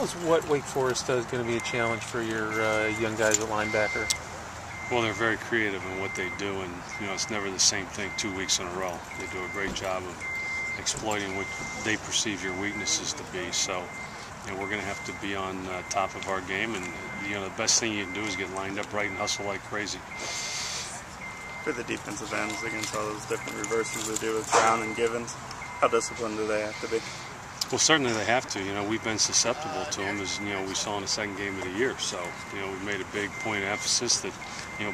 us what Wake Forest is going to be a challenge for your young guys at linebacker. Well, they're very creative in what they do, and it's never the same thing 2 weeks in a row. They do a great job of exploiting what they perceive your weaknesses to be. So, we're going to have to be on top of our game, and the best thing you can do is get lined up right and hustle like crazy. For the defensive ends against all those different reverses they do with Brown and Givens, how disciplined do they have to be? Well, certainly they have to. We've been susceptible to them, as we saw in the second game of the year. So, we've made a big point of emphasis that,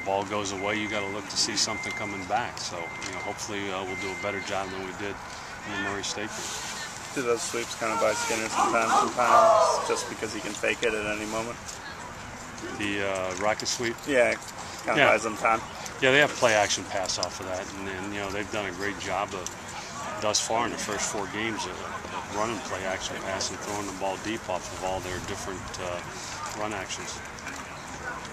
ball goes away, you got to look to see something coming back. So, hopefully we'll do a better job than we did in the Murray State game. Do those sweeps kind of buy Skinner sometimes, just because he can fake it at any moment? The rocket sweep? Yeah, kind of buys them time. Yeah, they have play action pass off of that, and they've done a great job of thus far in the first 4 games of running play action pass and throwing the ball deep off of all their different run actions.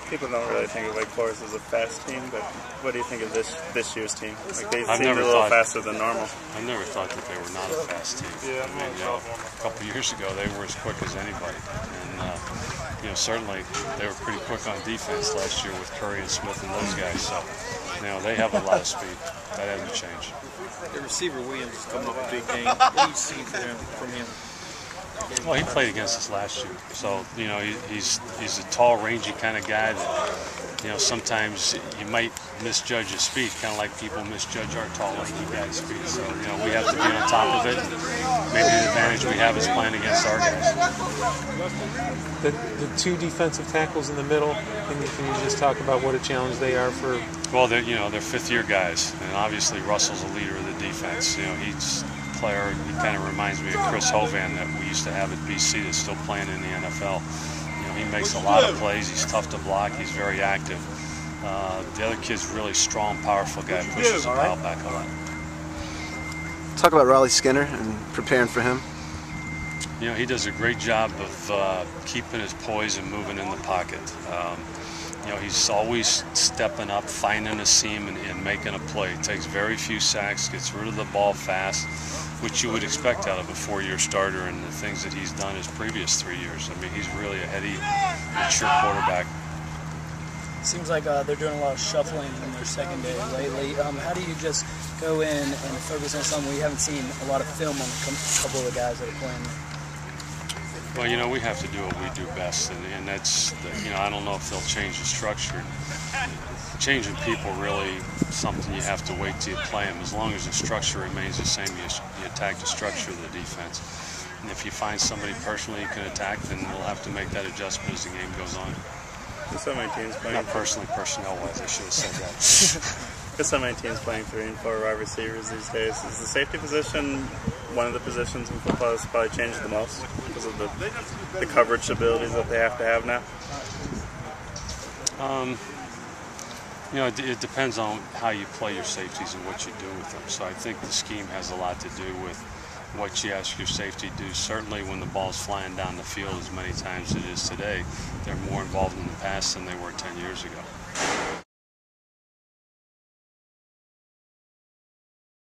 People don't really think of Wake Forest as a fast team, but what do you think of this year's team? Like, they seem a little faster than normal. I never thought that they were not a fast team. Yeah, a couple of years ago they were as quick as anybody, and certainly they were pretty quick on defense last year with Curry and Smith and those guys. So they have a lot of speed. That hasn't changed. The receiver Williams is coming up a big game. What do you see from him? Well, he played against us last year, so he's a tall, rangy kind of guy that sometimes you might misjudge his speed, kind of like people misjudge our tall, lanky guy's speed. So we have to be on top of it. Maybe the advantage we have is playing against our guys. The 2 defensive tackles in the middle. Can you just talk about what a challenge they are for? Well, they're 5th-year guys, and obviously Russell's a leader of the defense. He's player. He kind of reminds me of Chris Hovan that we used to have at BC that's still playing in the NFL. He makes a lot of plays. He's tough to block. He's very active. The other kid's really strong, powerful guy. Pushes the ball back a lot. Talk about Raleigh Skinner and preparing for him. He does a great job of keeping his poise and moving in the pocket. He's always stepping up, finding a seam, and making a play. Takes very few sacks, gets rid of the ball fast, which you would expect out of a 4-year starter, and the things that he's done his previous 3 years. He's really a heady, mature quarterback. Seems like they're doing a lot of shuffling in their secondary lately. How do you just go in and focus on something we haven't seen a lot of film on a couple of the guys that are playing? Well, we have to do what we do best, and that's, I don't know if they'll change the structure. Changing people really something you have to wait till you play them. As long as the structure remains the same, you attack the structure of the defense. And if you find somebody personally you can attack, then we'll have to make that adjustment as the game goes on. There's so many teams playing. Not personally, personnel-wise, I should have said that. There's so many teams playing 3 and 4 wide receivers these days. Is the safety position one of the positions in football that's probably changed the most because of the coverage abilities that they have to have now? It depends on how you play your safeties and what you do with them. So I think the scheme has a lot to do with what you ask your safety to do. Certainly when the ball's flying down the field as many times as it is today, they're more involved in the pass than they were 10 years ago.